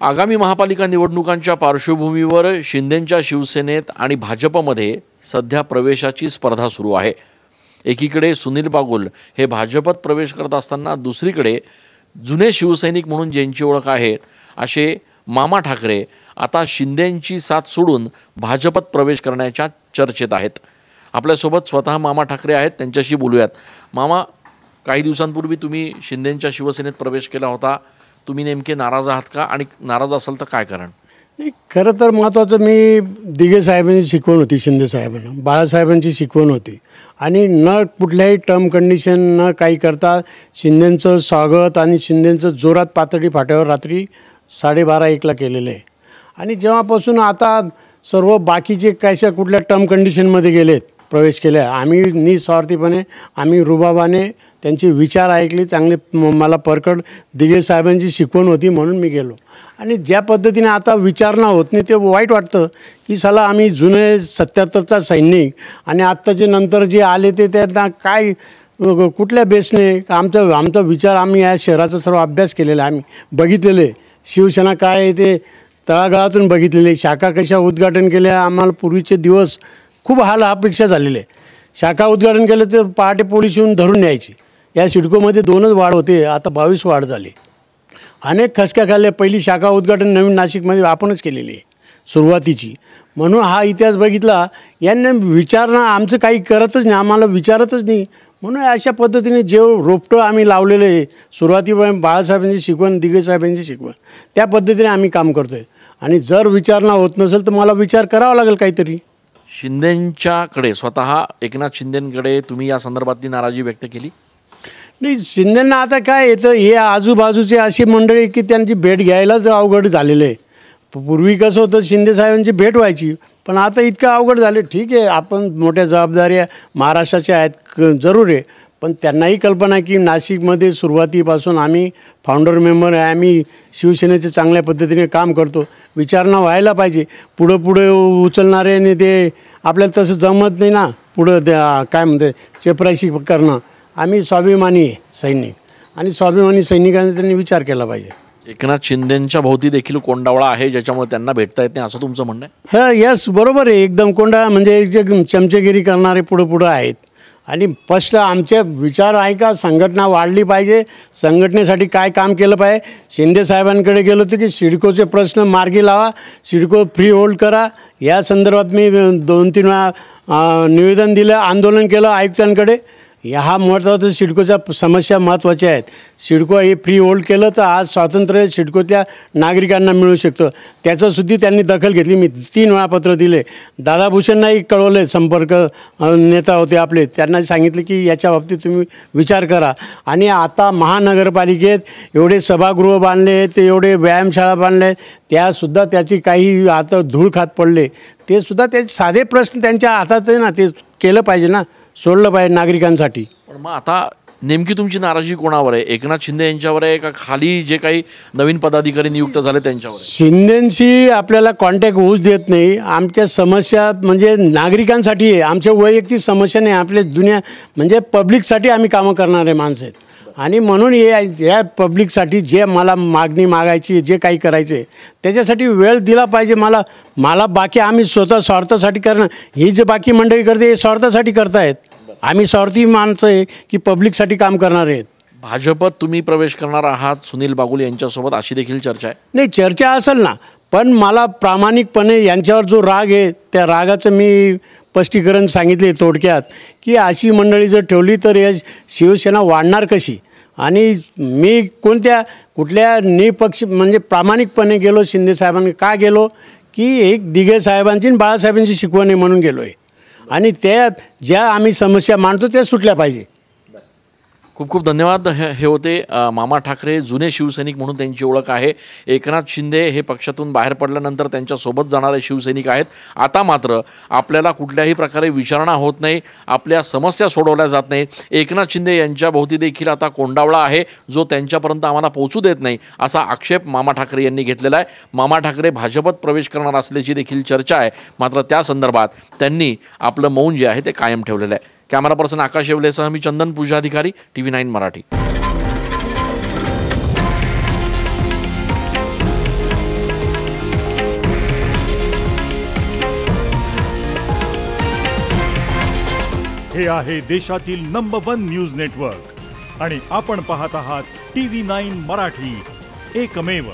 आगामी महापालिका निवडणुकांच्या पार्श्वभूमीवर शिंदेंच्या शिवसेनेत आणि भाजपमध्ये सध्या प्रवेशाची स्पर्धा सुरू आहे। एकीकडे सुनील बागुल हे भाजपत प्रवेश करत असताना दुसरीकडे जुने शिवसैनिक म्हणून ज्यांची ओळख आहे असे मामा ठाकरे आता शिंदेंची साथ सोडून भाजपत प्रवेश करण्याच्या चर्चेत आहेत। आपल्यासोबत स्वतः मामा ठाकरे आहेत, त्यांच्याशी बोलूयात। मामा, काही दिवसांपूर्वी तुम्ही शिंदेंच्या शिवसेनेत प्रवेश केला होता, तुम्ही नेमके नाराज आहात का आणि नाराज असाल तर काय कारण? खरं तर महत्त्वाचं मी दिघे साहेबांची शिकवण होती, शिंदे साहेबांना बाळासाहेबांची शिकवण होती आणि न कुठल्याही टर्म कंडिशन न काही करता शिंदेंचं स्वागत आणि शिंदेंचं जोरात पातळी फाट्यावर रात्री 12:30-1ला केलेलं आहे। आणि जेव्हापासून आता सर्व बाकीचे कायच्या कुठल्या टर्म कंडिशनमध्ये गेलेत, प्रवेश केला, आम्ही निस्वार्थीपणे आम्ही रुबाबाने त्यांचे विचार ऐकले, चांगले मला परखड दिघे साहेबांची शिकवण होती म्हणून मी गेलो। आणि ज्या पद्धतीने आता विचारणा होत नाही ते वाईट वाटतं की साला आम्ही जुने 77चा सैनिक आणि आत्ताचे नंतर जे आले ते त्यांना काय कुठल्या बेसने आमचा विचार आम्ही या शहराचा सर्व अभ्यास केलेला आम्ही बघितलेले, शिवसेना काय आहे ते तळागाळातून बघितलेले, शाखा कशा उद्घाटन केल्या, आम्हाला पूर्वीचे दिवस खूप हाल अपेक्षा झालेले। शाखा उद्घाटन केलं तर पहाटे पोलीस येऊन धरून न्यायची। या सिडकोमध्ये 2च वाढ होते, आता 22 वाढ झाली। अनेक खसक्या खाल्ल्या। पहिली शाखा उद्घाटन नवीन नाशिकमध्ये आपणच केलेली आहे सुरुवातीची। म्हणून हा इतिहास बघितला, यांना विचारणं आमचं काही करतच नाही, आम्हाला विचारतच नाही। म्हणून अशा पद्धतीने जे रोपटं आम्ही लावलेलं आहे सुरुवातीपासून बाळासाहेबांची शिकवण, दिघे साहेबांची शिकवण, त्या पद्धतीने आम्ही काम करतो आहे। आणि जर विचारणा होत नसेल तर मला विचार करावा लागेल काहीतरी। शिंदेंच्याकडे स्वतः एकनाथ शिंदेंकडे तुम्ही या संदर्भातली नाराजी व्यक्त केली? नाही, शिंदेंना आता काय येतं, हे आजूबाजूचे अशी मंडळी की त्यांची भेट घ्यायलाच अवघड झालेलं आहे। पूर्वी कसं होतं, शिंदे साहेबांची भेट व्हायची, पण आता इतकं अवघड झाले। ठीक आहे, आपण मोठ्या जबाबदाऱ्या महाराष्ट्राच्या आहेत जरूर आहे, पण त्यांनाही कल्पना आहे की नाशिकमध्ये सुरुवातीपासून आम्ही फाउंडर मेंबर आहे, आम्ही शिवसेनेचे चांगल्या पद्धतीने काम करतो, विचारणा व्हायला पाहिजे। पुढे उचलणारे आणि ते आपल्याला तसं जमत नाही ना, पुढं त्या काय म्हणते चपराशी करणं। आम्ही स्वाभिमानी आहे सैनिक आणि स्वाभिमानी सैनिकांनी त्यांनी विचार केला पाहिजे। एकनाथ शिंदेंच्या भोवती देखील कोंडावळा आहे ज्याच्यामुळे त्यांना भेटता येत नाही असं तुमचं म्हणणं आहे? हां, यस, बरोबर आहे एकदम। कोंडा म्हणजे जे चमचेगिरी करणारे पुढं आहेत आणि स्पष्ट आमचे विचार ऐका। संघटना वाढली पाहिजे, संघटनेसाठी काय काम केलं पाहिजे। शिंदे साहेबांकडे गेलो होतो की सिडकोचे प्रश्न मार्गी लावा, सिडको फ्री होल्ड करा। या संदर्भात मी 2-3 वेळा निवेदन दिलं, आंदोलन केलं आयुक्तांकडे। हा महत्त्वाचा सिडकोच्या समस्या महत्त्वाच्या आहेत। सिडको हे फ्री होल्ड केलं तर आज स्वातंत्र्य सिडकोच्या नागरिकांना मिळू शकतं, त्याचंसुद्धा त्यांनी दखल घेतली। मी 3 वेळा पत्र दिले, दादाभूषणनाही कळवले, संपर्क नेता होते आपले, त्यांना सांगितलं की याच्या बाबतीत तुम्ही विचार करा। आणि आता महानगरपालिकेत एवढे सभागृह बांधले आहेत, एवढे व्यायामशाळा बांधले आहेत, त्यासुद्धा त्याची काही आता धूळ खात पडले, ते सुद्धा त्याचे साधे प्रश्न त्यांच्या हातात आहे ना, ते केलं पाहिजे ना, सोडलं पाहिजे नागरिकांसाठी। पण मग आता नेमकी तुमची नाराजी कोणावर आहे? एकनाथ शिंदे यांच्यावर आहे का खाली जे काही नवीन पदाधिकारी नियुक्त झाले त्यांच्यावर आहे? शिंदेंशी आपल्याला कॉन्टॅक्ट होऊच देत नाही। आमच्या समस्या म्हणजे नागरिकांसाठी आहे, आमच्या वैयक्तिक समस्या नाही। आपल्या दुनिया म्हणजे पब्लिकसाठी आम्ही कामं करणारे माणसं आहेत आणि म्हणून या पब्लिकसाठी जे मला मागणी मागायची, जे काही करायचं आहे त्याच्यासाठी वेळ दिला पाहिजे मला बाकी आम्ही स्वतः स्वार्थासाठी करणं, ही जे बाकी मंडळी करते हे स्वार्थासाठी करतायत। आम्ही स्वार्थी माणसं आहे की पब्लिकसाठी काम करणार आहेत। भाजपत तुम्ही प्रवेश करणार आहात सुनील बागुल यांच्यासोबत अशी देखील चर्चा आहे? नाही, चर्चा असेल ना, पण मला प्रामाणिकपणे यांच्यावर जो राग आहे त्या रागाचं मी स्पष्टीकरण सांगितले थोडक्यात की अशी मंडळी जर ठेवली तर या शिवसेना वाढणार कशी। आणि मी कुठल्या निपक्ष म्हणजे प्रामाणिकपणे गेलो शिंदे साहेबांनी का गेलो की एक दिघे साहेबांची आणि बाळासाहेबांची शिकवण आहे म्हणून गेलो आहे आणि त्या ज्या आम्ही समस्या मांडतो त्या सुटल्या पाहिजे। खूप खूप धन्यवाद। हे होते मामा ठाकरे, जुने शिवसैनिक म्हणून त्यांची ओळख आहे। एकनाथ शिंदे हे पक्षातून बाहेर पडल्यानंतर त्यांच्यासोबत जाणारे शिवसैनिक आहेत। आता मात्र आपल्याला कुठल्याही प्रकारे विचारणा होत नाही, आपल्या समस्या सोडवल्या जात नाहीत। एकनाथ शिंदे यांच्या भोवती देखील आता कोंडावळा आहे जो त्यांच्यापर्यंत आम्हाला पोहोचू देत नाही असा आक्षेप मामा ठाकरे यांनी घेतलेला आहे। मामा ठाकरे भाजपत प्रवेश करणार असल्याची देखील चर्चा आहे, मात्र त्या संदर्भात त्यांनी आपलं मौन जे आहे ते कायम ठेवलेलं आहे। कॅमेरा पर्सन आकाश येवलेसह मी चंदन पूजाधिकारी, TV9 मराठी। हे आहे देशातील नंबर 1 न्यूज नेटवर्क आणि आपण पाहत आहात TV9 मराठी, एकमेव.